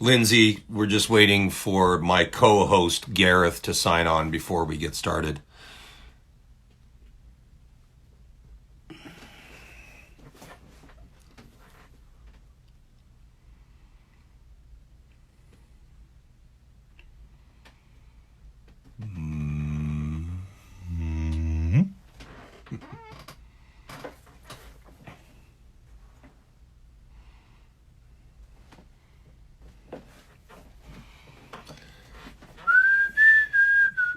Lindsay, we're just waiting for my co-host Gareth to sign on before we get started.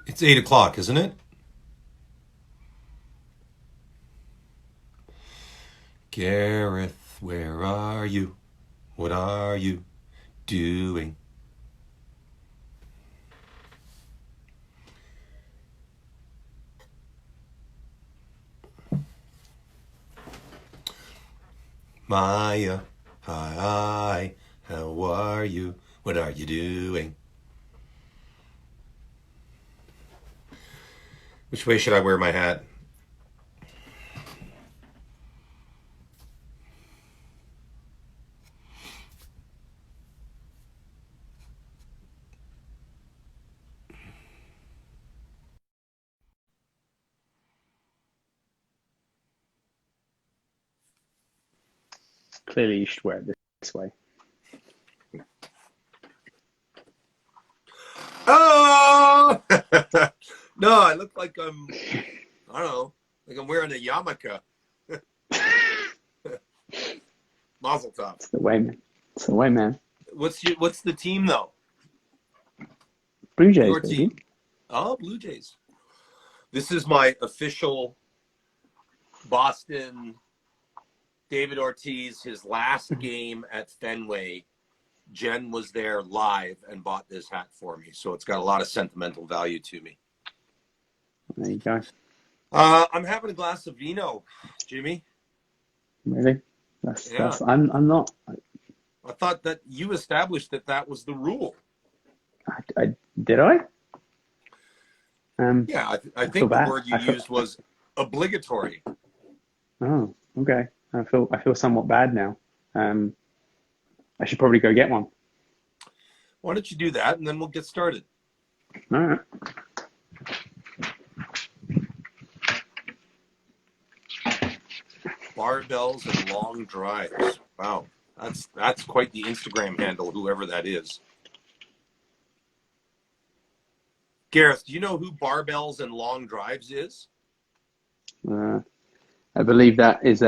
It's 8 o'clock, isn't it? Gareth, where are you? What are you doing? Maya, hi, how are you? What are you doing? Which way should I wear my hat? Clearly, you should wear it this way. Oh! No, I look like I don't know, like I'm wearing a yarmulke. Mazel tov. It's the way, man. It's the way, man. What's the team though? Blue Jays, Your baby. team. Oh, Blue Jays. This is my official Boston David Ortiz, his last game at Fenway. Jen was there live and bought this hat for me, so it's got a lot of sentimental value to me. There you go. I'm having a glass of vino, Jimmy. Really? That's. I'm not. I thought that you established that was the rule. Did I? Yeah, I think the word you used was obligatory. Oh, okay. I feel somewhat bad now. I should probably go get one. Why don't you do that, and then we'll get started. All right. Barbells and long drives. Wow, that's quite the Instagram handle, whoever that is. Gareth, do you know who Barbells and Long Drives is? I believe that is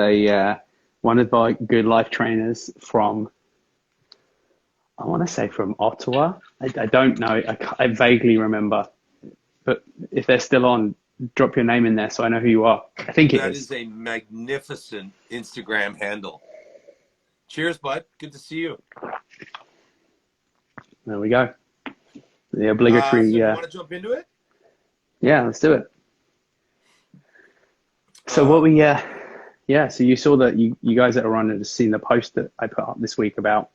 one of my good life trainers from, I want to say from Ottawa. I don't know. I vaguely remember. But if they're still on, drop your name in there so I know who you are. I think it is. That is a magnificent Instagram handle. Cheers, bud. Good to see you. There we go. The obligatory. So you want to jump into it? Yeah, let's do it. So what we, so you saw that you guys that are on it have seen the post that I put up this week about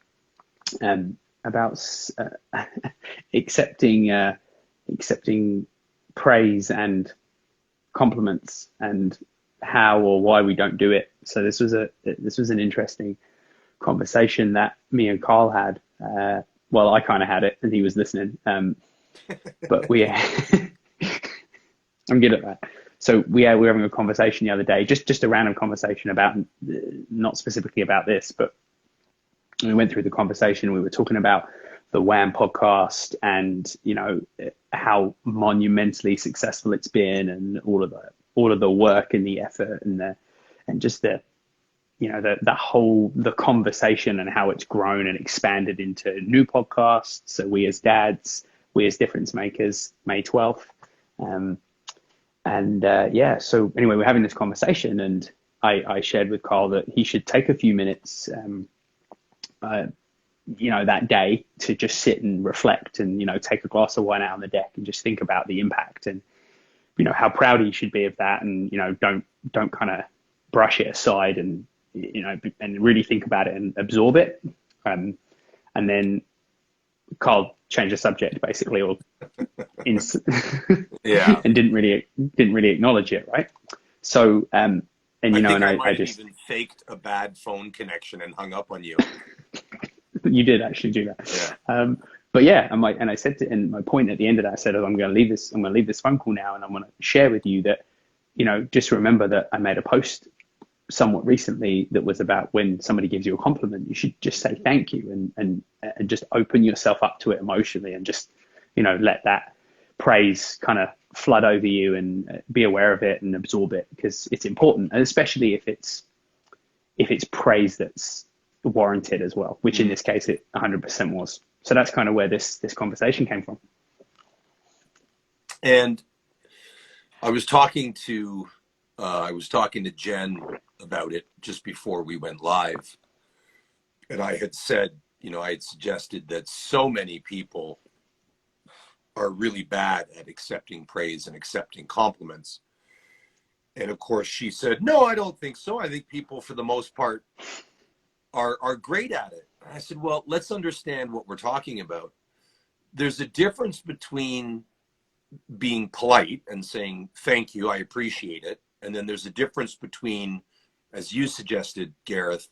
accepting praise and compliments and how or why we don't do it. So this was an interesting conversation that me and Carl had. Well, I kind of had it and he was listening. But I'm good at that. So we were having a conversation the other day, just a random conversation about, not specifically about this, but we went through the conversation. We were talking about the Wham podcast and, you know, how monumentally successful it's been and all of the work and the effort and just the, you know, the conversation and how it's grown and expanded into new podcasts. So We as Dads, We as Difference Makers, May 12th. So anyway, we're having this conversation and I shared with Carl that he should take a few minutes that day to just sit and reflect and, take a glass of wine out on the deck and just think about the impact and, how proud you should be of that. And, don't kind of brush it aside and, and really think about it and absorb it. And then Carl changed the subject basically, or Yeah. and didn't really acknowledge it, right? So, and I think I I might have just even faked a bad phone connection and hung up on you. you did actually do that. Yeah. But yeah, and I said and my point at the end of that, I said, I'm going to leave this phone call now, and I'm going to share with you that, just remember that I made a post somewhat recently that was about when somebody gives you a compliment, you should just say thank you and just open yourself up to it emotionally and just, let that praise kind of flood over you and be aware of it and absorb it, because it's important, and especially if it's praise that's warranted as well, which in this case it 100% was. So that's kind of where this conversation came from. And I was talking to Jen about it just before we went live. And I had said, I had suggested that so many people are really bad at accepting praise and accepting compliments. And of course she said, no, I don't think so. I think people for the most part are great at it. And I said, well, let's understand what we're talking about. There's a difference between being polite and saying, thank you, I appreciate it. And then there's a difference between, as you suggested, Gareth,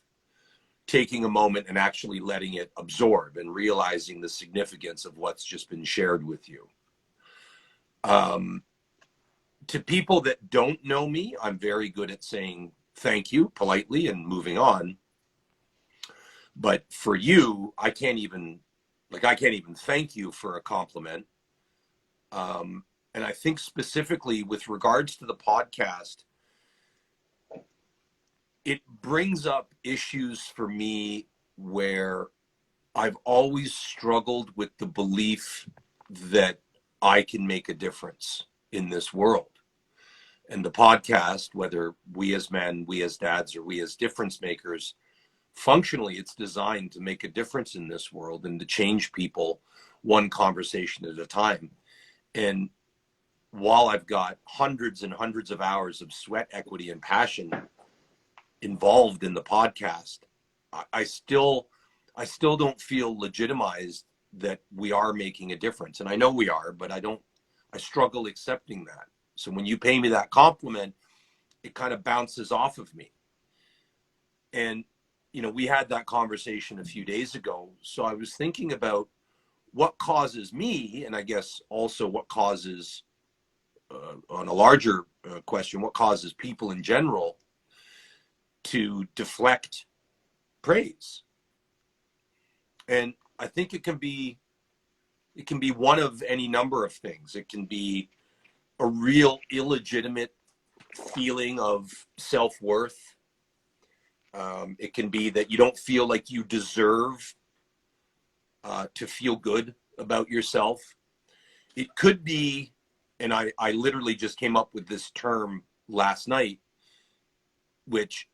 taking a moment and actually letting it absorb and realizing the significance of what's just been shared with you. To people that don't know me, I'm very good at saying thank you politely and moving on. But for you, I can't even thank you for a compliment. And I think specifically with regards to the podcast, it brings up issues for me where I've always struggled with the belief that I can make a difference in this world. And the podcast, whether we as men, we as dads, or we as difference makers, functionally, it's designed to make a difference in this world and to change people one conversation at a time. And while I've got hundreds and hundreds of hours of sweat equity and passion involved in the podcast, I still don't feel legitimized that we are making a difference. And I know we are, but I struggle accepting that. So when you pay me that compliment, it kind of bounces off of me. And, we had that conversation a few days ago. So I was thinking about what causes me, and I guess also what causes, on a larger question, what causes people in general to deflect praise. And I think it can be one of any number of things. It can be a real illegitimate feeling of self-worth. It can be that you don't feel like you deserve to feel good about yourself. It could be, and I literally just came up with this term last night, which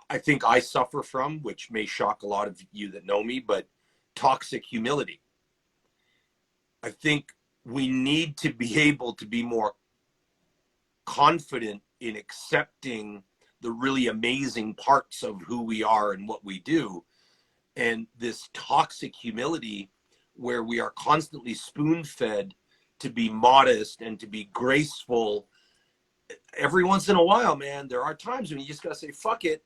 I think I suffer from, which may shock a lot of you that know me, but toxic humility. I think we need to be able to be more confident in accepting the really amazing parts of who we are and what we do. And this toxic humility where we are constantly spoon-fed to be modest and to be graceful. Every once in a while, man, there are times when you just got to say, fuck it.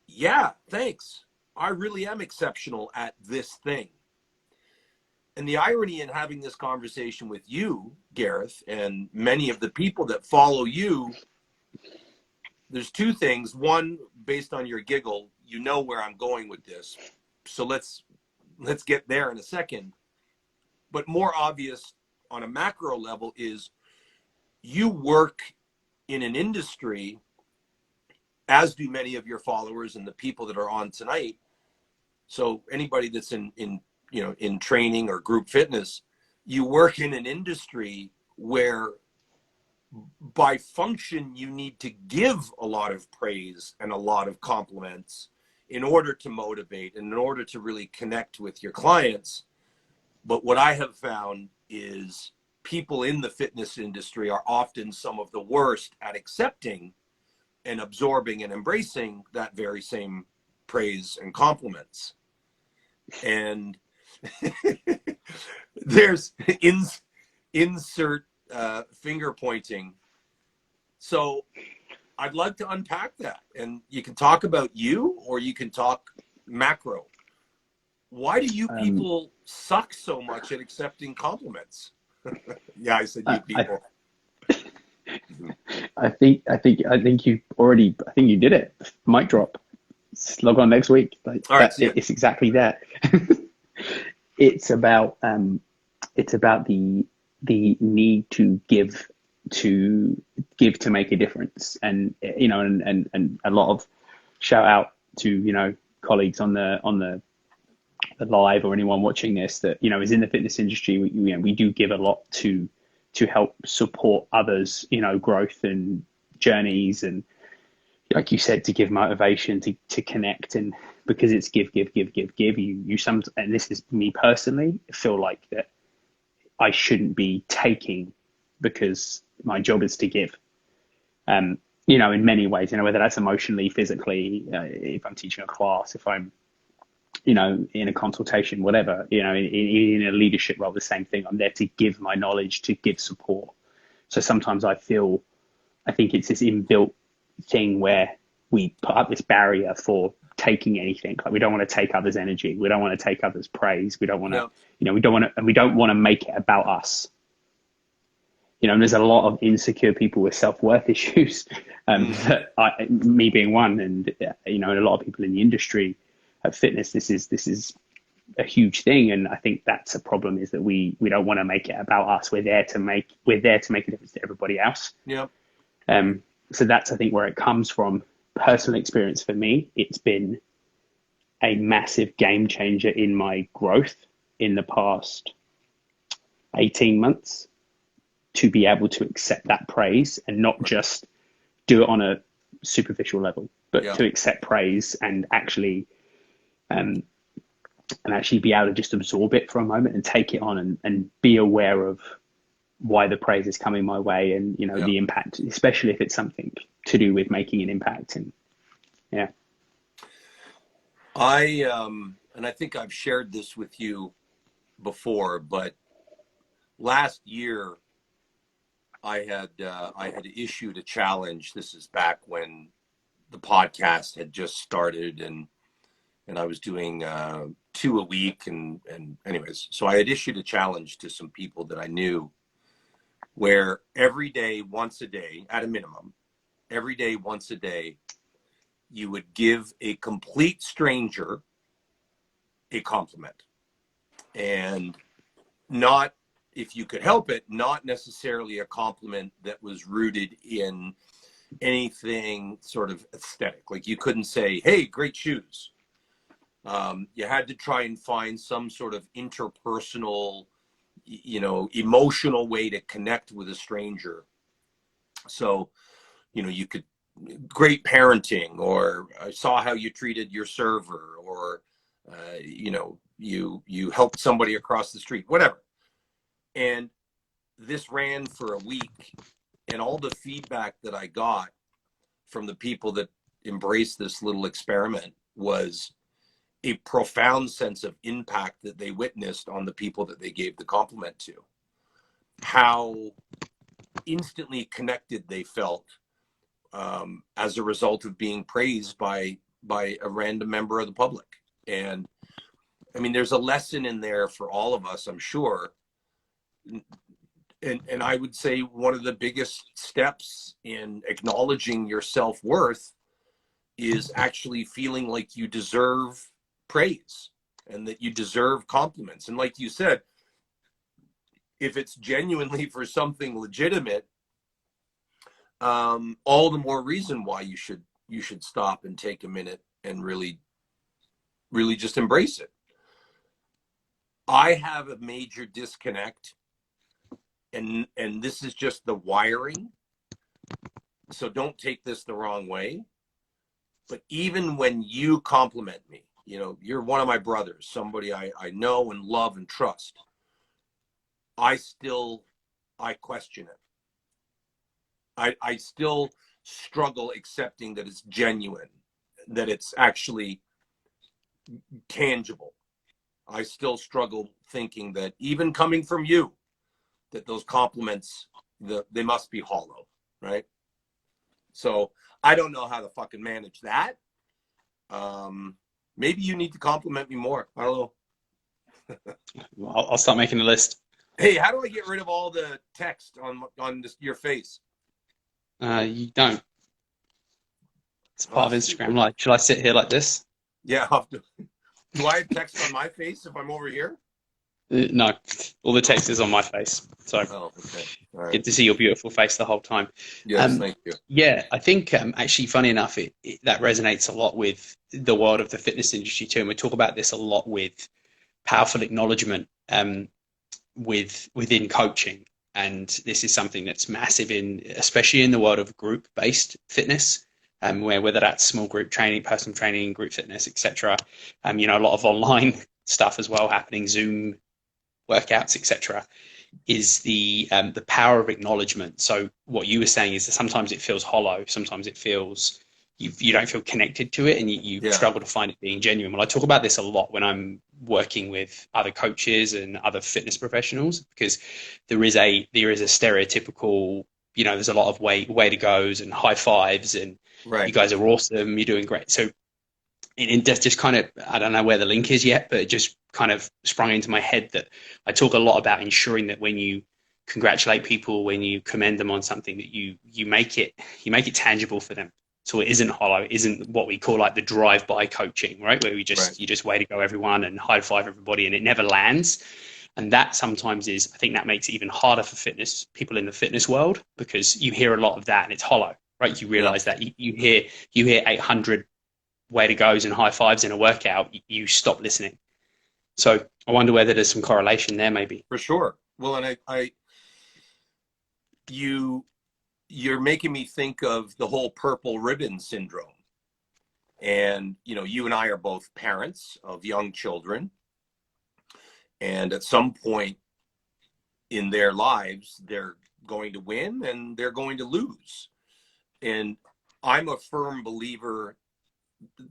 Yeah, thanks. I really am exceptional at this thing. And the irony in having this conversation with you, Gareth, and many of the people that follow you, there's two things. One, based on your giggle, you know where I'm going with this. So let's get there in a second. But more obvious on a macro level is you work in an industry, as do many of your followers and the people that are on tonight. So anybody that's in training or group fitness, you work in an industry where by function you need to give a lot of praise and a lot of compliments in order to motivate and in order to really connect with your clients. But what I have found is people in the fitness industry are often some of the worst at accepting and absorbing and embracing that very same praise and compliments. And there's insert finger pointing. So I'd like to unpack that, and you can talk about you, or you can talk macro. Why do you people suck so much at accepting compliments? Yeah, I said you people. I think you already. I think you did it. Mic drop. Log on next week. Like, All right, it's exactly that. It's about the need to give to make a difference, and and a lot of shout out to colleagues on the live, or anyone watching this that is in the fitness industry. We do give a lot to help support others growth and journeys, and like you said, to give motivation, to connect, and because it's give. You some, and this is me personally, feel like that I shouldn't be taking, because my job is to give. In many ways, whether that's emotionally, physically, if I'm teaching a class, if I'm, in a consultation, whatever, in a leadership role, the same thing. I'm there to give my knowledge, to give support. So sometimes I think it's this inbuilt thing where we put up this barrier for taking anything. Like, we don't want to take others' energy. We don't want to take others' praise. We don't want to, we don't want to make it about us. And there's a lot of insecure people with self-worth issues, that me being one, and and a lot of people in the industry of fitness, this is a huge thing. And I think that's a problem, is that we don't want to make it about us. We're there to make a difference to everybody else. Yeah. So that's, I think, where it comes from. Personal experience for me, it's been a massive game changer in my growth in the past 18 months, to be able to accept that praise and not just do it on a superficial level, but to accept praise and actually be able to just absorb it for a moment and take it on, and be aware of why the praise is coming my way, and the impact, especially if it's something to do with making an impact. And and I think I've shared this with you before, but last year I had issued a challenge. This is back when the podcast had just started, and I was doing 2 a week, and anyways, so I had issued a challenge to some people that I knew, where every day, once a day, at a minimum, every day, once a day, you would give a complete stranger a compliment. And not, if you could help it, not necessarily a compliment that was rooted in anything sort of aesthetic. Like, you couldn't say, "Hey, great shoes." You had to try and find some sort of interpersonal, emotional way to connect with a stranger. So, you could, great parenting, or I saw how you treated your server, or, you helped somebody across the street, whatever. And this ran for a week, and all the feedback that I got from the people that embraced this little experiment was a profound sense of impact that they witnessed on the people that they gave the compliment to. How instantly connected they felt as a result of being praised by a random member of the public. And I mean, there's a lesson in there for all of us, I'm sure. And I would say one of the biggest steps in acknowledging your self-worth is actually feeling like you deserve praise, and that you deserve compliments. And like you said, if it's genuinely for something legitimate, all the more reason why you should stop and take a minute and really just embrace it. I have a major disconnect, and this is just the wiring, so don't take this the wrong way. But even when you compliment me, you know, you're one of my brothers, somebody I know and love and trust. I still, I question it. I still struggle accepting that it's genuine, that it's actually tangible. I still struggle thinking that even coming from you, that those compliments, they must be hollow, right? So I don't know how to fucking manage that. Maybe you need to compliment me more. I don't know. I'll start making a list. Hey, how do I get rid of all the text on your face? You don't. It's Oh, part of Instagram Live. Should I sit here like this? yeah. I'll have to, do I have text on my face if I'm over here? No, all the text is on my face. So Oh, okay. All right. good to see your beautiful face the whole time. Yes, thank you. Yeah, I think actually, funny enough, that resonates a lot with the world of the fitness industry too. And we talk about this a lot with powerful acknowledgement within coaching. And this is something that's massive especially in the world of group-based fitness, where whether that's small group training, personal training, group fitness, etc. A lot of online stuff as well happening, Zoom workouts, etc. Is the power of acknowledgement. So what you were saying is that sometimes it feels hollow, sometimes it feels you don't feel connected to it, and you struggle to find it being genuine. Well, I talk about this a lot when I'm working with other coaches and other fitness professionals, because there is a stereotypical, there's a lot of way to goes and high fives and you guys are awesome, you're doing great. So it just kind of, I don't know where the link is yet, but it just kind of sprung into my head that I talk a lot about ensuring that when you congratulate people, when you commend them on something, that you make it tangible for them. So it isn't hollow, it isn't what we call like the drive-by coaching, right? Where you just way to go everyone and high five everybody and it never lands. And that sometimes I think that makes it even harder for people in the fitness world, because you hear a lot of that and it's hollow, right? You realize that you hear 800 way to goes and high fives in a workout, you stop listening. So I wonder whether there's some correlation there, maybe. For sure. Well, and you're making me think of the whole purple ribbon syndrome. And, you and I are both parents of young children. And at some point in their lives, they're going to win and they're going to lose. And I'm a firm believer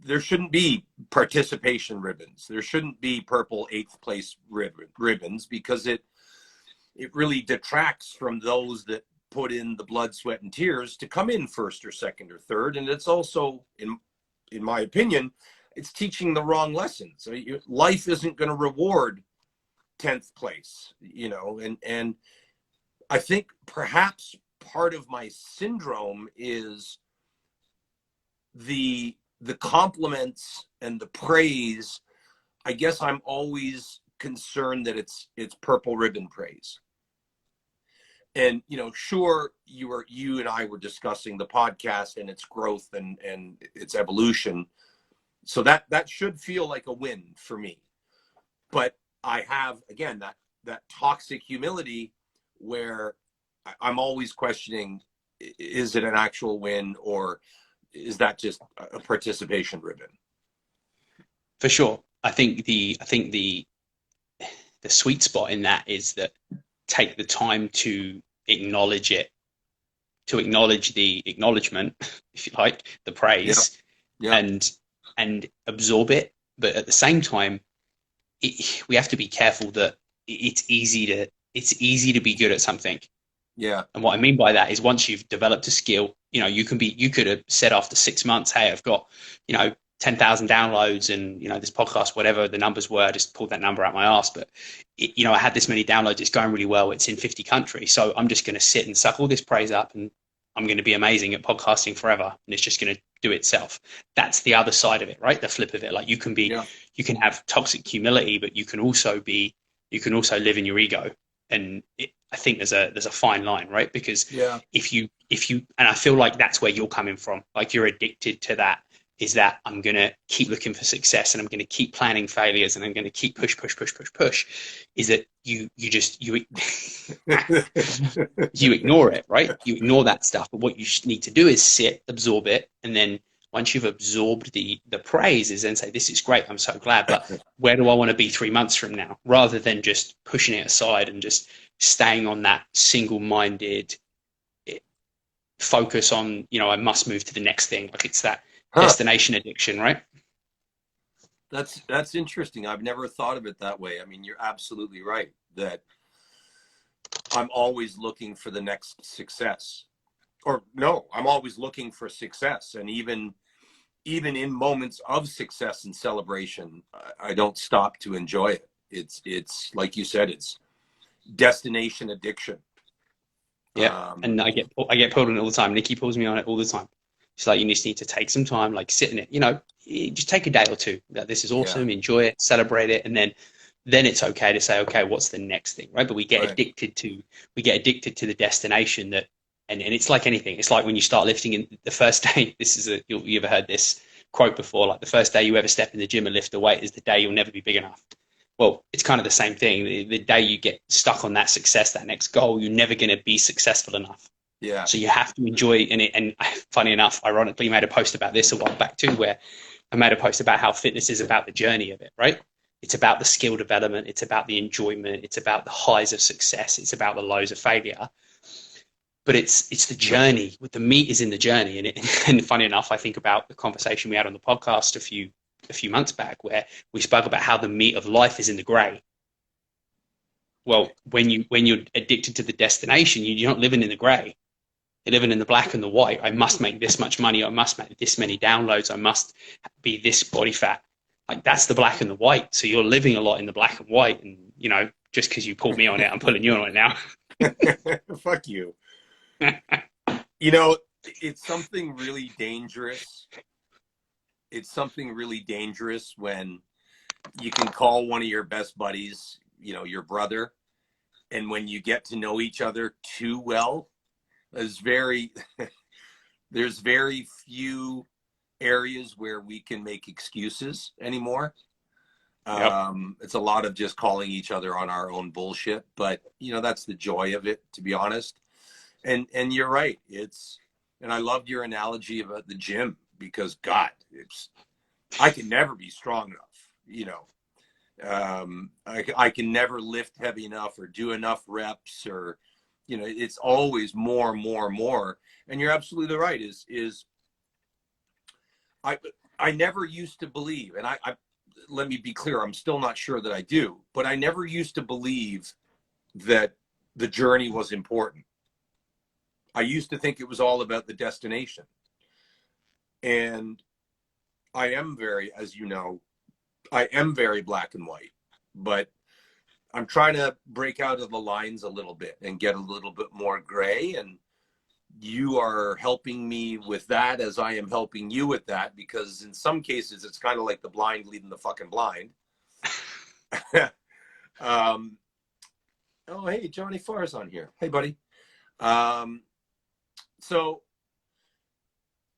there shouldn't be participation ribbons. There shouldn't be purple 8th place ribbons, because it really detracts from those that put in the blood, sweat, and tears to come in first or second or third. And it's also, in my opinion, it's teaching the wrong lessons. Life isn't going to reward 10th place, and I think perhaps part of my syndrome is the compliments and the praise. I guess I'm always concerned that it's purple ribbon praise. And sure, you and I were discussing the podcast and its growth and its evolution, so that should feel like a win for me. But I have, again, that toxic humility where I'm always questioning, is it an actual win, or is that just a participation ribbon? For sure. I think the sweet spot in that is that take the time to acknowledge it, to acknowledge the acknowledgement, if you like, the praise, and absorb it. But at the same time, we have to be careful that it's easy to be good at something. Yeah. And what I mean by that is once you've developed a skill, you could have said after 6 months, hey, I've got, 10,000 downloads and, this podcast, whatever the numbers were, I just pulled that number out my ass. But, I had this many downloads, it's going really well. It's in 50 countries. So I'm just going to sit and suck all this praise up and I'm going to be amazing at podcasting forever. And it's just going to do itself. That's the other side of it, right? The flip of it. Like you can have toxic humility, but you can also live in your ego. And I think there's a fine line, right? Because if you, and I feel like that's where you're coming from, like you're addicted to that, is that I'm going to keep looking for success and I'm going to keep planning failures and I'm going to keep push, is that you ignore it, right? You ignore that stuff. But what you need to do is sit, absorb it, and then once you've absorbed the praise, is then say, this is great, I'm so glad, but where do I want to be 3 months from now? Rather than just pushing it aside and just staying on that single-minded focus on, I must move to the next thing. Like it's that Huh. destination addiction, right? That's interesting. I've never thought of it that way. I mean, you're absolutely right that I'm always looking for the next success. Or no, I'm always looking for success. And even in moments of success and celebration, I don't stop to enjoy it. It's like you said, it's destination addiction. Yeah. And I get pulled on it all the time. Nikki pulls me on it all the time. She's like, you just need to take some time, like sit in it, just take a day or two. That this is Yeah, awesome, enjoy it, celebrate it, and then it's okay to say, okay, what's the next thing, right? But right. we get addicted to the destination that, and it's like anything. It's like when you start lifting in the first day. This is you ever heard this quote before? Like the first day you ever step in the gym and lift a weight is the day you'll never be big enough. Well, it's kind of the same thing. The day you get stuck on that success, that next goal, you're never going to be successful enough. Yeah. So you have to enjoy it. And funny enough, ironically, made a post about this a while back too, where I made a post about how fitness is about the journey of it, right? It's about the skill development. It's about the enjoyment. It's about the highs of success. It's about the lows of failure. But it's the journey. The meat is in the journey. And funny enough, I think about the conversation we had on the podcast a few months back, where we spoke about how the meat of life is in the grey. Well, when you're addicted to the destination, you're not living in the grey. You're living in the black and the white. I must make this much money. I must make this many downloads. I must be this body fat. Like that's the black and the white. So you're living a lot in the black and white. And just because you pulled me on it, I'm pulling you on it now. Fuck you. It's something really dangerous. It's something really dangerous when you can call one of your best buddies, your brother, and when you get to know each other too well, there's very few areas where we can make excuses anymore. Yep. It's a lot of just calling each other on our own bullshit, but that's the joy of it, to be honest. And you're right. And I loved your analogy about the gym because God, I can never be strong enough. I can never lift heavy enough or do enough reps or, it's always more, more. And you're absolutely right. I never used to believe, and I let me be clear, I'm still not sure that I do, but I never used to believe that the journey was important. I used to think it was all about the destination. And I am as you know, I am very black and white, but I'm trying to break out of the lines a little bit and get a little bit more gray. And you are helping me with that as I am helping you with that, because in some cases it's kind of like the blind leading the fucking blind. Oh, hey, Johnny Farr's on here. Hey, buddy. So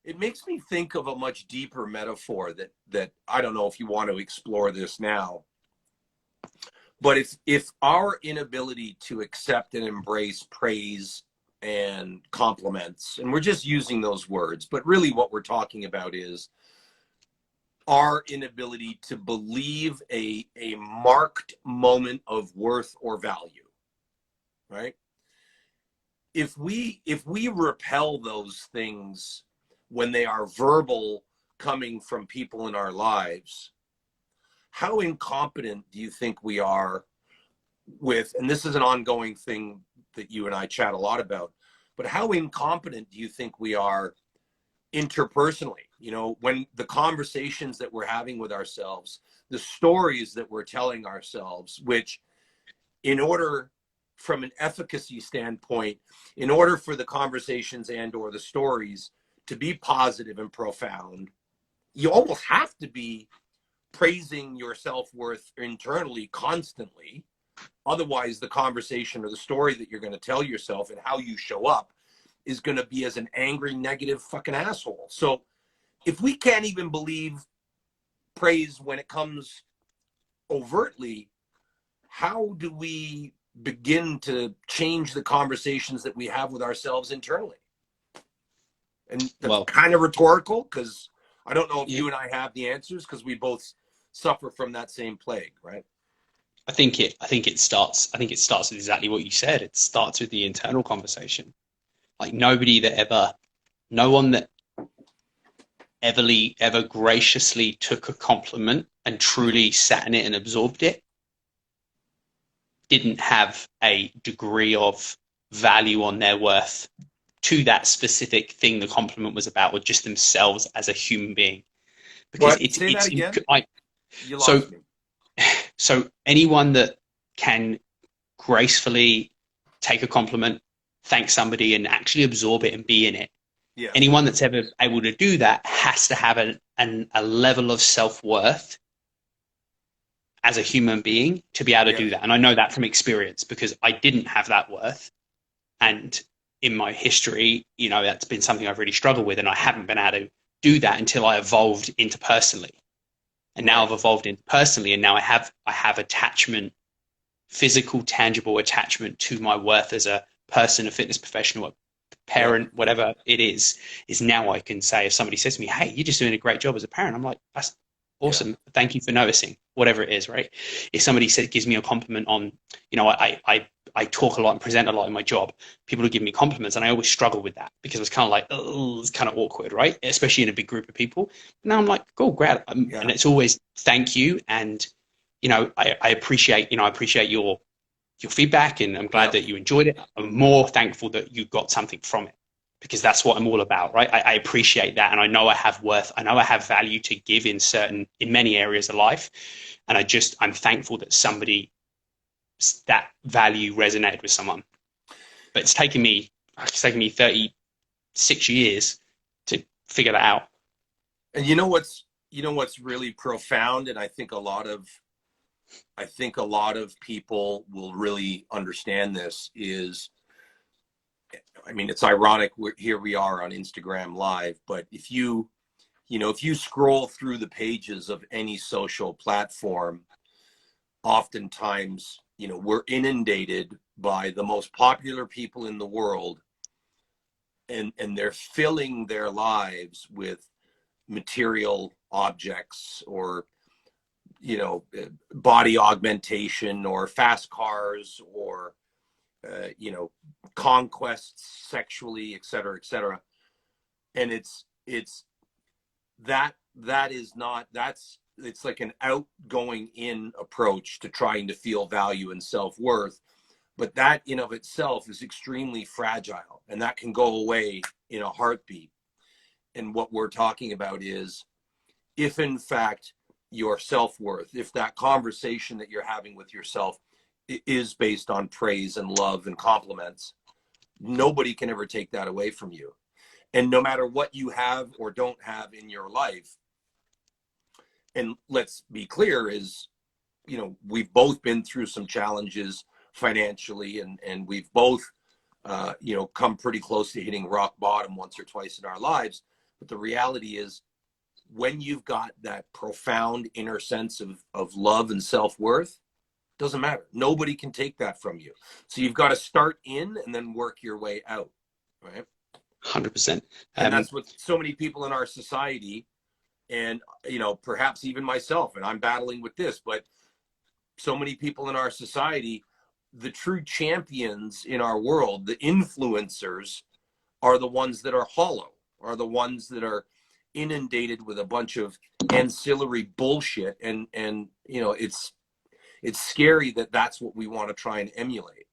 it makes me think of a much deeper metaphor that I don't know if you want to explore this now, but if our inability to accept and embrace praise and compliments, and we're just using those words, but really what we're talking about is our inability to believe a marked moment of worth or value, right? If we repel those things when they are verbal, coming from people in our lives, how incompetent do you think we are with, and this is an ongoing thing that you and I chat a lot about, but how incompetent do you think we are interpersonally? When the conversations that we're having with ourselves, the stories that we're telling ourselves, which in order, from an efficacy standpoint, in order for the conversations and or the stories to be positive and profound, you almost have to be praising your self-worth internally constantly. Otherwise, the conversation or the story that you're going to tell yourself and how you show up is going to be as an angry, negative fucking asshole. So if we can't even believe praise when it comes overtly, how do we begin to change the conversations that we have with ourselves internally? And that's Well, kind of rhetorical because I don't know if Yeah. you and I have the answers because we both suffer from that same plague, right? I think it starts with exactly what you said. It starts with the internal conversation. Like no one that ever graciously took a compliment and truly sat in it and absorbed it didn't have a degree of value on their worth to that specific thing the compliment was about, or just themselves as a human being. Because What? Say that again. I, You so lost me. so anyone that can gracefully take a compliment, thank somebody, and actually absorb it and be in it. Yes. Anyone that's ever able to do that has to have a level of self-worth as a human being to be able to do Yes. that. And I know that from experience because I didn't have that worth. And in my history, that's been something I've really struggled with. And I haven't been able to do that until I evolved interpersonally. And now Right. I've evolved interpersonally, and now I have attachment, physical, tangible attachment to my worth as a person, a fitness professional, a Yeah. parent, whatever it is now I can say, if somebody says to me, hey, you're just doing a great job as a parent, I'm like, that's Yeah. awesome. Thank you for noticing, whatever it is, right? If somebody gives me a compliment on, I talk a lot and present a lot in my job, people who give me compliments, and I always struggle with that because it's kind of like, oh, it's kind of awkward, right? Especially in a big group of people. Now I'm like, cool, great. Yeah. And it's always thank you. And, I appreciate, your feedback, and I'm glad Yeah. that you enjoyed it. I'm more thankful that you got something from it because that's what I'm all about, right? I appreciate that, and I know I have worth. I know I have value to give in many areas of life, and I'm thankful that that value resonated with someone. But it's taken me 36 years to figure that out. And you know what's really profound, and I think a lot of people will really understand this is, I mean, it's ironic here we are on Instagram Live, but if you scroll through the pages of any social platform, oftentimes, we're inundated by the most popular people in the world, and they're filling their lives with material objects, or body augmentation, or fast cars, or conquests sexually, et cetera, et cetera. And it's that is not that's it's like an outgoing in approach to trying to feel value and self-worth, but that in of itself is extremely fragile, and that can go away in a heartbeat. And what we're talking about is, if in fact your self-worth, if that conversation that you're having with yourself is based on praise and love and compliments, nobody can ever take that away from you. And no matter what you have or don't have in your life, and let's be clear, is, we've both been through some challenges financially, and we've both come pretty close to hitting rock bottom once or twice in our lives. But the reality is, when you've got that profound inner sense of love and self-worth, doesn't matter. Nobody can take that from you. So you've got to start in and then work your way out, right? 100%. And that's what so many people in our society, and perhaps even myself, and I'm battling with this, but so many people in our society, the true champions in our world, the influencers, are the ones that are hollow, are the ones that are inundated with a bunch of ancillary bullshit. And it's scary that that's what we want to try and emulate.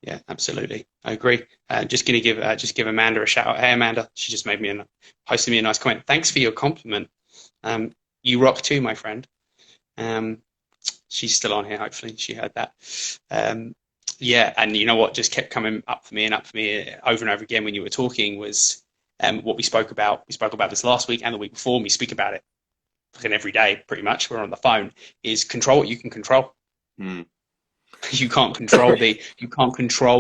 Yeah, absolutely. I agree. Just gonna give Amanda a shout out. Hey, Amanda, she just posted me a nice comment. Thanks for your compliment. You rock too, my friend. She's still on here. Hopefully, she heard that. Yeah, and you know what just kept coming up for me over and over again when you were talking was what we spoke about. We spoke about this last week and the week before. And we speak about it fucking every day, pretty much. We're on the phone. Is control what you can control. Mm. You can't control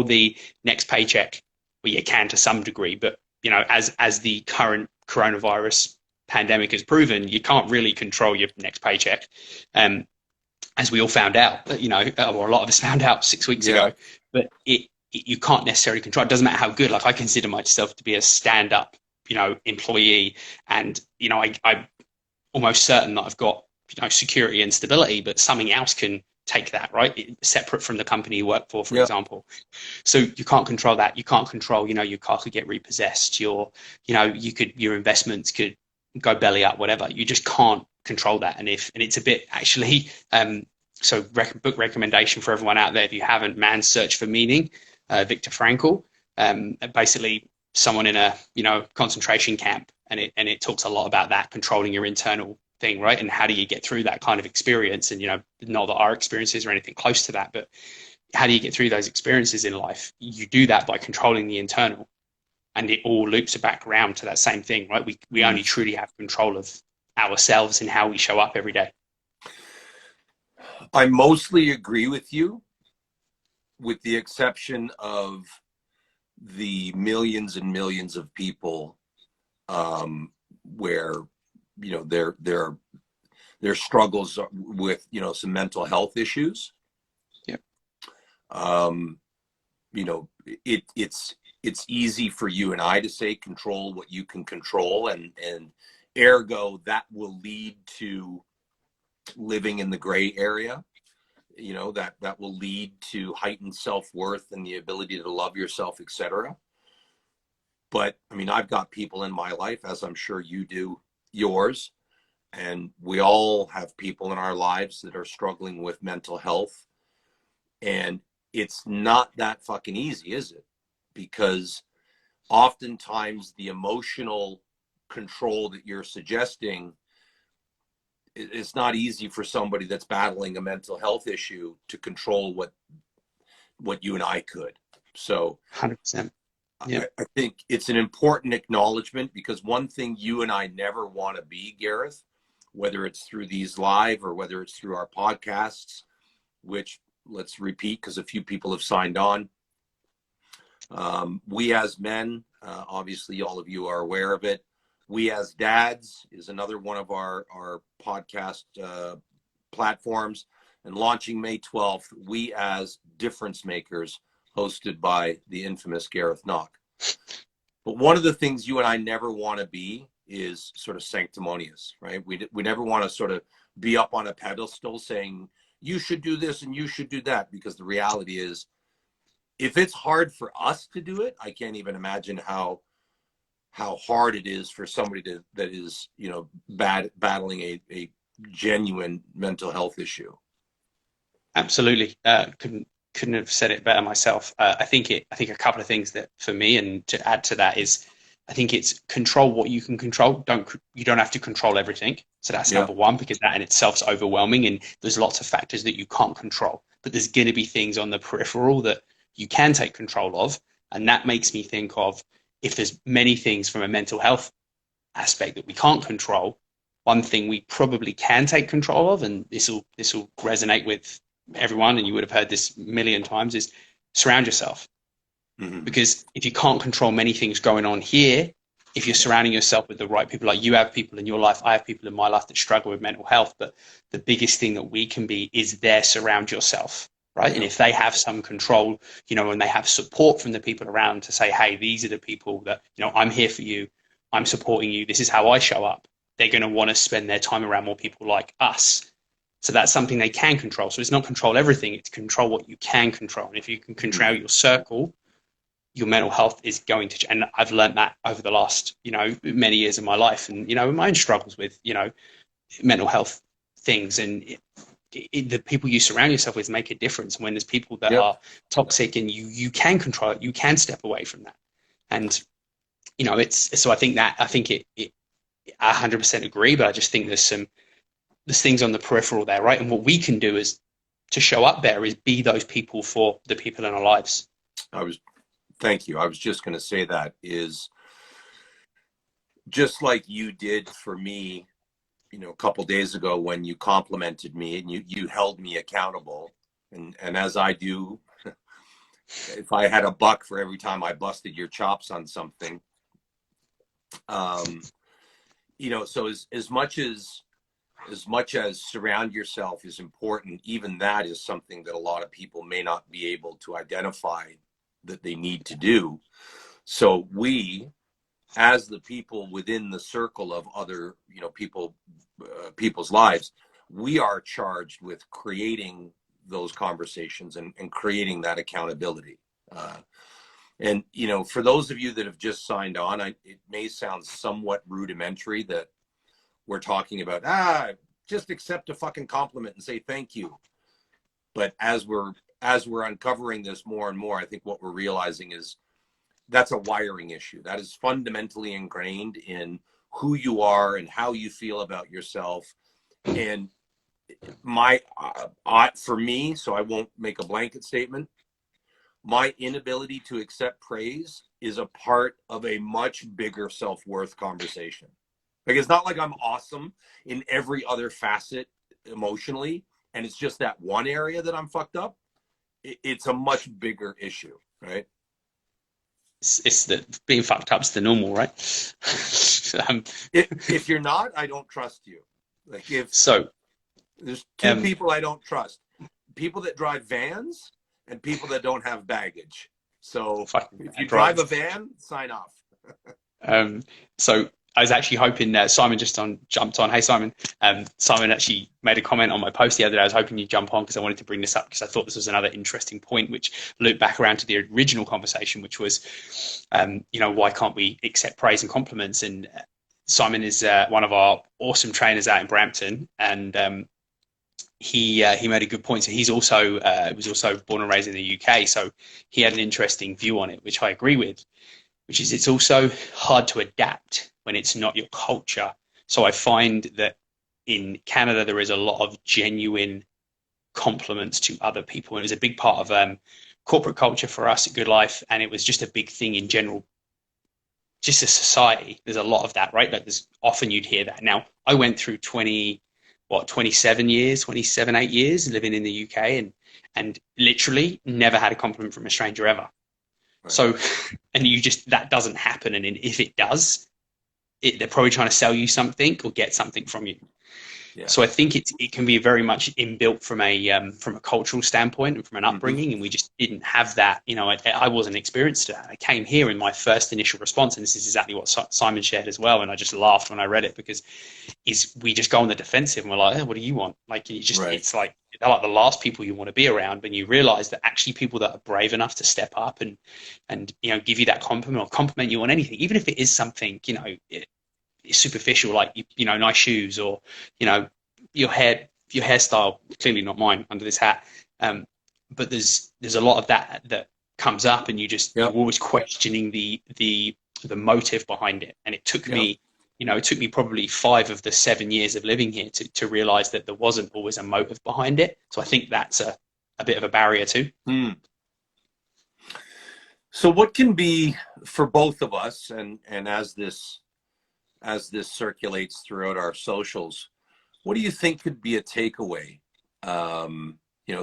the next paycheck. Well, you can to some degree, but as the current coronavirus pandemic has proven, you can't really control your next paycheck. As we all found out, or a lot of us found out 6 weeks ago. But you can't necessarily control. It doesn't matter how good. Like, I consider myself to be a stand-up, employee, and I'm almost certain that I've got security and stability, but something else can take that, right? Separate from the company you work for Yeah. example. So you can't control that. You can't control, your car could get repossessed. Your investments could go belly up, whatever. You just can't control that. And it's a bit actually, so book recommendation for everyone out there, if you haven't, Man's Search for Meaning, Viktor Frankl, basically someone in a, concentration camp. And it talks a lot about that, controlling your internal thing, right? And how do you get through that kind of experience? And, not that our experiences are anything close to that, but how do you get through those experiences in life? You do that by controlling the internal, and it all loops back around to that same thing, right? We only truly have control of ourselves and how we show up every day. I mostly agree with you, with the exception of the millions and millions of people where their struggles with some mental health issues. Yep. It's easy for you and I to say control what you can control, and ergo that will lead to living in the gray area. That will lead to heightened self-worth and the ability to love yourself, etc. But I've got people in my life, as I'm sure you do yours, and we all have people in our lives that are struggling with mental health. And it's not that fucking easy, is it? Because oftentimes the emotional control that you're suggesting, it's not easy for somebody that's battling a mental health issue to control what you and I could. So 100%. Yeah. I think it's an important acknowledgement, because one thing you and I never want to be, Gareth, whether it's through these live or whether it's through our podcasts, which let's repeat because a few people have signed on. We as men, obviously all of you are aware of it. We as dads is another one of our podcast platforms, and launching May 12th, We as Difference Makers, hosted by the infamous Gareth Knock. But one of the things you and I never want to be is sort of sanctimonious, right? We never want to sort of be up on a pedestal saying, you should do this and you should do that, because the reality is, if it's hard for us to do it, I can't even imagine how hard it is for somebody that is, battling a genuine mental health issue. Absolutely. Couldn't have said it better myself. I think a couple of things that for me, and to add to that, is I think it's control what you can control. You don't have to control everything. So that's number one, because that in itself is overwhelming, and there's lots of factors that you can't control. But there's going to be things on the peripheral that you can take control of, and that makes me think of, if there's many things from a mental health aspect that we can't control, one thing we probably can take control of, and this will resonate with everyone, and you would have heard this a million times, is surround yourself. Mm-hmm. Because if you can't control many things going on here, if you're surrounding yourself with the right people, like you have people in your life, I have people in my life that struggle with mental health, but the biggest thing that we can be is there, surround yourself, right? Yeah. And if they have some control, and they have support from the people around to say, hey, these are the people that, I'm here for you, I'm supporting you, this is how I show up, they're going to want to spend their time around more people like us. So that's something they can control. So it's not control everything, it's control what you can control. And if you can control your circle, your mental health is going to, and I've learned that over the last, many years of my life, and, my own struggles with, mental health things, and the people you surround yourself with make a difference. When there's people that are toxic, and you can control it, you can step away from that. And, so I think it 100% agree, but I just think there's things on the peripheral there, right? And what we can do is to show up there is be those people for the people in our lives. Thank you. I was just going to say that is just like you did for me, a couple days ago when you complimented me and you held me accountable. And as I do, if I had a buck for every time I busted your chops on something, so as much as surround yourself is important, even that is something that a lot of people may not be able to identify that they need to do. So we, as the people within the circle of other, people's lives, we are charged with creating those conversations and creating that accountability. And for those of you that have just signed on, it may sound somewhat rudimentary that we're talking about, just accept a fucking compliment and say thank you. But as we're uncovering this more and more, I think what we're realizing is that's a wiring issue. That is fundamentally ingrained in who you are and how you feel about yourself. And for me, so I won't make a blanket statement, my inability to accept praise is a part of a much bigger self-worth conversation. Like, it's not like I'm awesome in every other facet emotionally, and it's just that one area that I'm fucked up. It's a much bigger issue, right? It's the being fucked up's the normal, right? If you're not, I don't trust you. Like, there's two people I don't trust: people that drive vans and people that don't have baggage. So if you drive a van, sign off. So I was actually hoping Simon jumped on. Hey, Simon. Simon actually made a comment on my post the other day. I was hoping you'd jump on because I wanted to bring this up because I thought this was another interesting point, which looped back around to the original conversation, which was, why can't we accept praise and compliments? And Simon is one of our awesome trainers out in Brampton, and he made a good point. So he's also was also born and raised in the UK, so he had an interesting view on it, which I agree with. Which is, it's also hard to adapt when it's not your culture. So I find that in Canada, there is a lot of genuine compliments to other people. And it was a big part of corporate culture for us at Good Life. And it was just a big thing in general, just as society. There's a lot of that, right? Like, there's often you'd hear that. Now, I went through 27 years, 8 years living in the UK and literally never had a compliment from a stranger ever. Right. So, and that doesn't happen. And if it does, they're probably trying to sell you something or get something from you. Yeah. So I think it can be very much inbuilt from a cultural standpoint and from an upbringing, mm-hmm. and we just didn't have that. I wasn't experienced to that. I came here in my first initial response, and this is exactly what Simon shared as well. And I just laughed when I read it because we just go on the defensive and we're like, what do you want? Like, right. It's like they're like the last people you want to be around. When you realize that actually people that are brave enough to step up and give you that compliment or compliment you on anything, even if it is something superficial, like nice shoes or your hairstyle, clearly not mine under this hat, but there's a lot of that comes up, and you're always questioning the motive behind it. And it took me probably 5 of the 7 years of living here to realize that there wasn't always a motive behind it. So I think that's a bit of a barrier too. So what can be, for both of us, and as this circulates throughout our socials, what do you think could be a takeaway?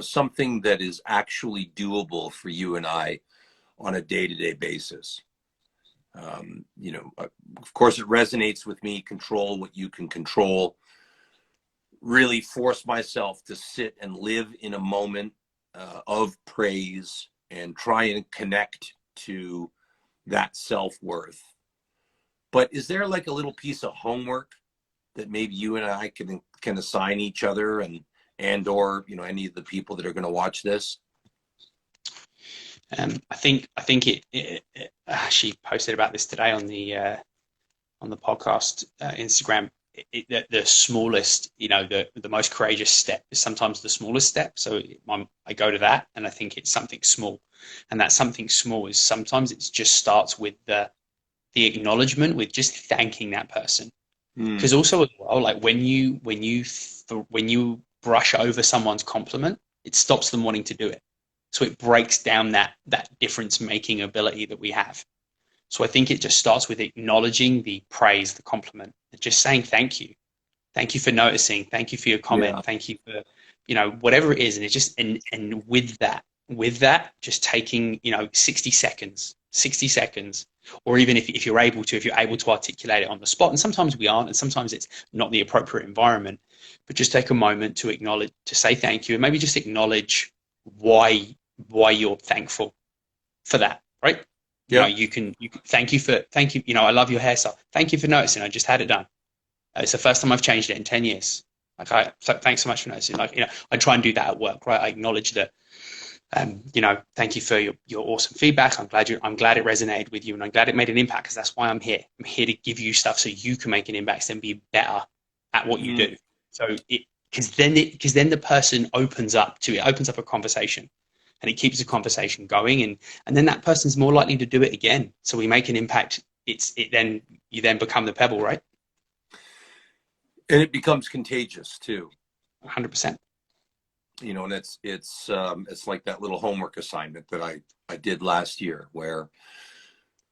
Something that is actually doable for you and I on a day-to-day basis. Of course, it resonates with me. Control what you can control. Really force myself to sit and live in a moment of praise and try and connect to that self-worth. But is there like a little piece of homework that maybe you and I can assign each other and/or any of the people that are going to watch this? I think it she posted about this today on the podcast Instagram. The smallest, the most courageous step is sometimes the smallest step. So I go to that, and I think it's something small, and that something small is sometimes it just starts with the acknowledgement, with just thanking that person. Because also as well, like when you brush over someone's compliment, it stops them wanting to do it. So it breaks down that difference making ability that we have. So I think it just starts with acknowledging the praise, the compliment, and just saying thank you. Thank you for noticing. Thank you for your comment. Yeah. Thank you for, whatever it is. And it just, and with that, just taking, 60 seconds, or even if you're able to articulate it on the spot. And sometimes we aren't, and sometimes it's not the appropriate environment, but just take a moment to acknowledge, to say thank you, and maybe just acknowledge why you're thankful for that, right? You know, Yeah. you can thank you. You know, I love your hairstyle. Thank you for noticing. I just had it done. It's the first time I've changed it in 10 years. Like so thanks so much for noticing. Like, you know, I try and do that at work, right? I acknowledge that, you know, thank you for your awesome feedback. I'm glad it resonated with you, and I'm glad it made an impact, because that's why I'm here. I'm here to give you stuff so you can make an impact and be better at what you Mm. do. So because then the person opens up a conversation, and it keeps the conversation going, and then that person's more likely to do it again. So we make an impact. You then become the pebble, right? And it becomes contagious too. 100%. You know, and it's like that little homework assignment that I did last year, where,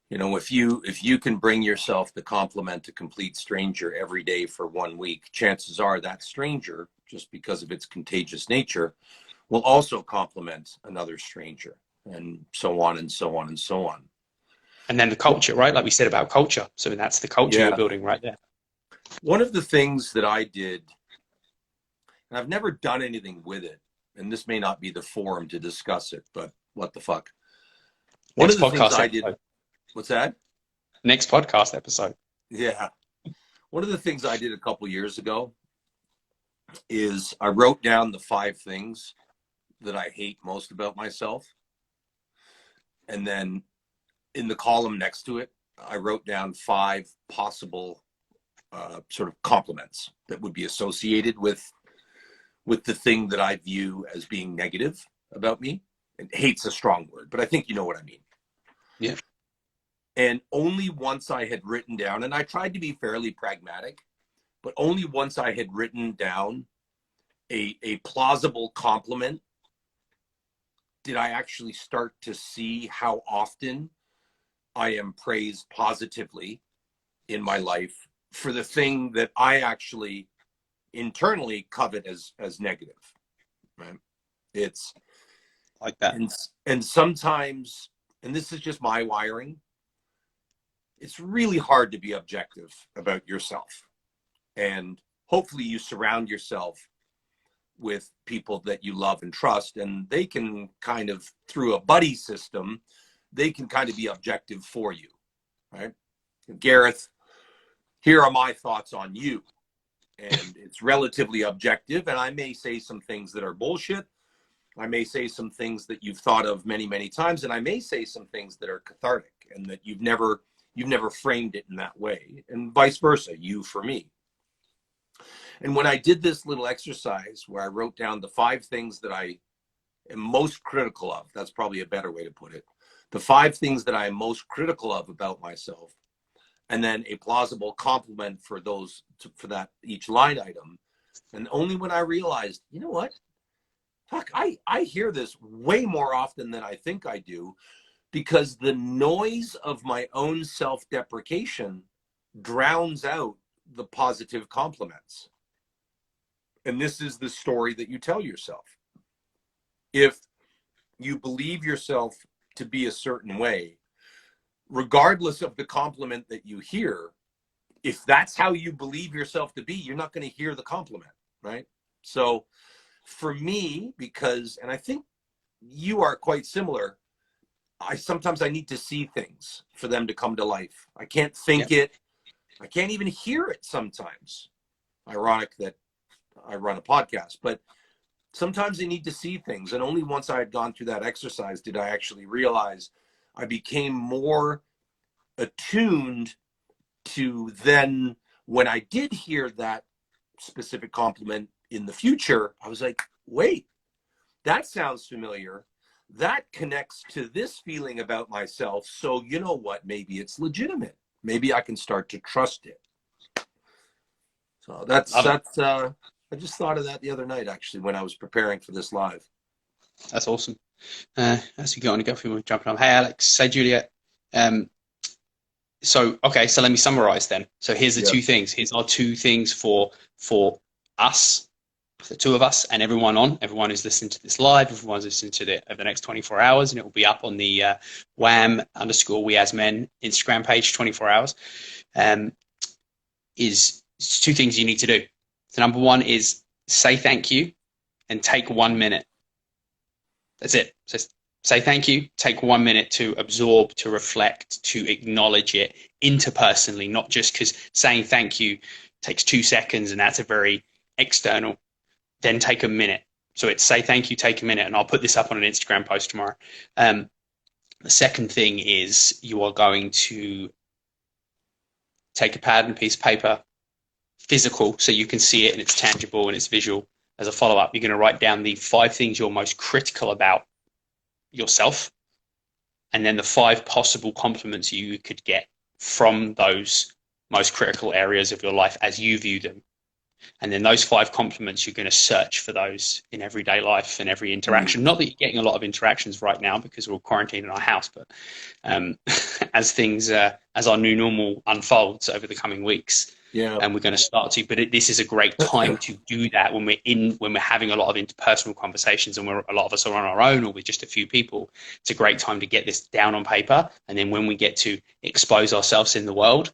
you know, if you can bring yourself to compliment a complete stranger every day for 1 week, chances are that stranger, just because of its contagious nature, will also compliment another stranger, and so on and so on and so on. And then the culture, right? Like we said about culture. So that's the culture you're Yeah. building right there. One of the things that I did, and I've never done anything with it, and this may not be the forum to discuss it, but what the fuck. One Next of the things podcast I did, episode. what's that? Next podcast episode. Yeah. One of the things I did a couple years ago is I wrote down the 5 things that I hate most about myself. And then in the column next to it, I wrote down 5 possible sort of compliments that would be associated with the thing that I view as being negative about me. And hate's a strong word, but I think you know what I mean. Yeah. And only once I had written down, and I tried to be fairly pragmatic, but only once I had written down a plausible compliment did I actually start to see how often I am praised positively in my life for the thing that I actually internally covet as negative, right? It's Like that. and sometimes, and this is just my wiring, it's really hard to be objective about yourself. And hopefully you surround yourself with people that you love and trust, and they can kind of, through a buddy system, they can kind of be objective for you, right? Gareth, here are my thoughts on you. And it's relatively objective, and I may say some things that are bullshit. I may say some things that you've thought of many, many times, and I may say some things that are cathartic and that you've never framed it in that way, and vice versa, you for me. And when I did this little exercise where I wrote down the 5 things that I am most critical of, that's probably a better way to put it, the 5 things that I am most critical of about myself, and then a plausible compliment for those, for that each line item. And only when I realized, you know what, fuck, I hear this way more often than I think I do, because the noise of my own self-deprecation drowns out the positive compliments. And this is the story that you tell yourself. If you believe yourself to be a certain way, regardless of the compliment that you hear, if that's how you believe yourself to be, you're not going to hear the compliment, right? So for me, because, and I think you are quite similar, sometimes I need to see things for them to come to life. I can't think it. I can't even hear it sometimes. Ironic that I run a podcast, but sometimes I need to see things. And only once I had gone through that exercise did I actually realize I became more attuned to then, when I did hear that specific compliment in the future, I was like, wait, that sounds familiar. That connects to this feeling about myself. So you know what? Maybe it's legitimate. Maybe I can start to trust it. So that's I just thought of that the other night, actually, when I was preparing for this live. That's awesome. As we go on, we're jumping on. Hey, Alex. Say, Juliet. So let me summarize then. So here's the 2 things. Here's our 2 things for us, the 2 of us, and everyone who's listening to this live, everyone's listening to it over the next 24 hours, and it will be up on the wham_we as men Instagram page 24 hours. Is 2 things you need to do. So number 1 is say thank you and take 1 minute. That's it. So say thank you, take 1 minute to absorb, to reflect, to acknowledge it interpersonally, not just because saying thank you takes 2 seconds and that's a very external. Then take a minute. So it's say thank you, take a minute, and I'll put this up on an Instagram post tomorrow. The second thing is you are going to take a pad and a piece of paper, physical, so you can see it and it's tangible and it's visual. As a follow-up, you're going to write down the 5 things you're most critical about yourself, and then the 5 possible compliments you could get from those most critical areas of your life as you view them. And then those 5 compliments, you're going to search for those in everyday life and every interaction. Not that you're getting a lot of interactions right now because we're all quarantined in our house, but as our new normal unfolds over the coming weeks, and we're going to start to. But this is a great time to do that when we're having a lot of interpersonal conversations, and a lot of us are on our own or with just a few people. It's a great time to get this down on paper, and then when we get to expose ourselves in the world.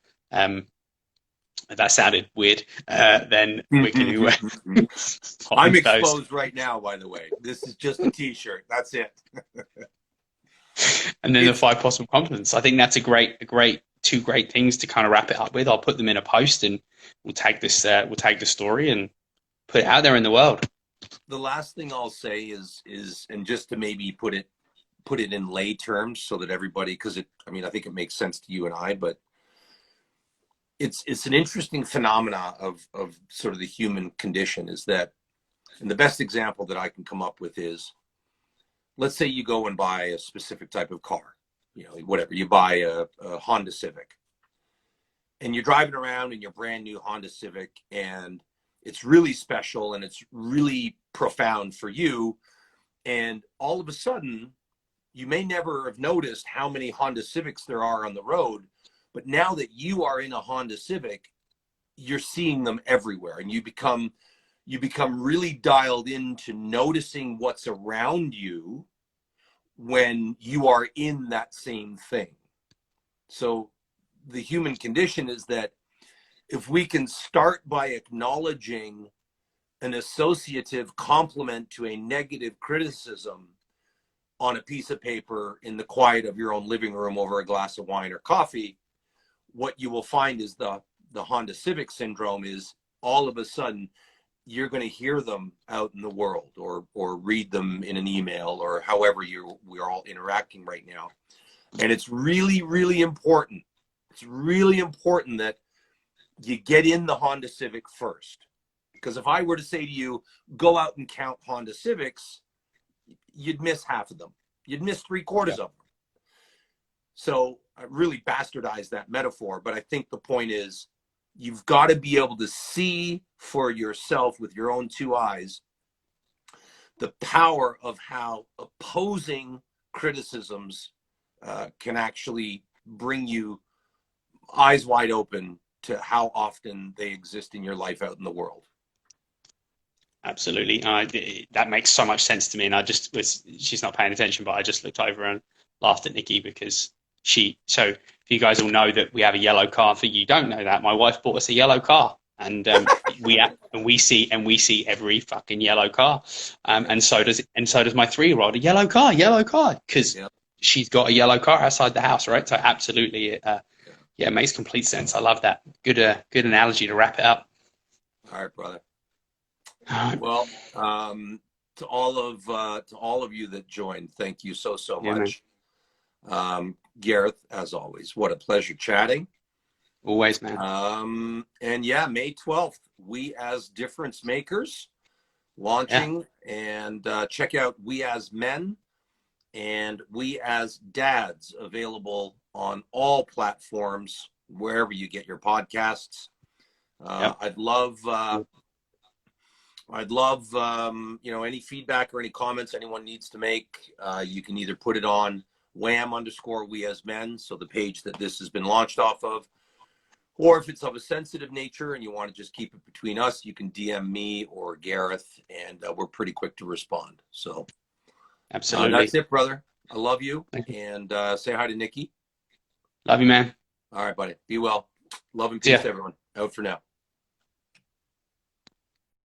That sounded weird. Then we can. I'm exposed right now, by the way. This is just a T-shirt. That's it. And then the 5 possible compliments. I think that's two great things to kind of wrap it up with. I'll put them in a post, and we'll take this. We'll take the story and put it out there in the world. The last thing I'll say is, and just to maybe put it in lay terms so that everybody, because I think it makes sense to you and I, but. It's an interesting phenomena of sort of the human condition is that, and the best example that I can come up with is, let's say you go and buy a specific type of car, whatever, you buy a Honda Civic, and you're driving around in your brand new Honda Civic, and it's really special and it's really profound for you. And all of a sudden, you may never have noticed how many Honda Civics there are on the road. But now that you are in a Honda Civic, you're seeing them everywhere, and you become really dialed into noticing what's around you when you are in that same thing. So the human condition is that if we can start by acknowledging an associative compliment to a negative criticism on a piece of paper in the quiet of your own living room over a glass of wine or coffee, what you will find is the Honda Civic syndrome is all of a sudden you're going to hear them out in the world or read them in an email or however we're all interacting right now. And it's really, really important. It's really important that you get in the Honda Civic first. Because if I were to say to you, go out and count Honda Civics, you'd miss half of them. You'd miss 3/4 of them. So I really bastardized that metaphor, but I think the point is you've got to be able to see for yourself with your own 2 eyes the power of how opposing criticisms can actually bring you eyes wide open to how often they exist in your life out in the world. Absolutely. That makes so much sense to me. And she's not paying attention, but I just looked over and laughed at Nikki because so if you guys all know that we have a yellow car, for you don't know that, my wife bought us a yellow car, and we see every fucking yellow car, and so does my 3-year-old, a yellow car, because she's got a yellow car outside the house, right? So absolutely, it makes complete sense. I love that. Good analogy to wrap it up. All right, brother. Well, to all of you that joined, thank you so much. Gareth, as always, what a pleasure chatting. Always, man. And yeah, May 12th, We As Difference Makers launching, and check out We As Men and We As Dads, available on all platforms, wherever you get your podcasts. I'd love any feedback or any comments anyone needs to make. You can either put it on wham_we as men, so the page that this has been launched off of, or if it's of a sensitive nature and you want to just keep it between us, you can DM me or Gareth, and we're pretty quick to respond. So absolutely, that's it, brother. I love you. And say hi to Nikki. Love you, man. All right, buddy. Be well. Love and peace to everyone. Out for now.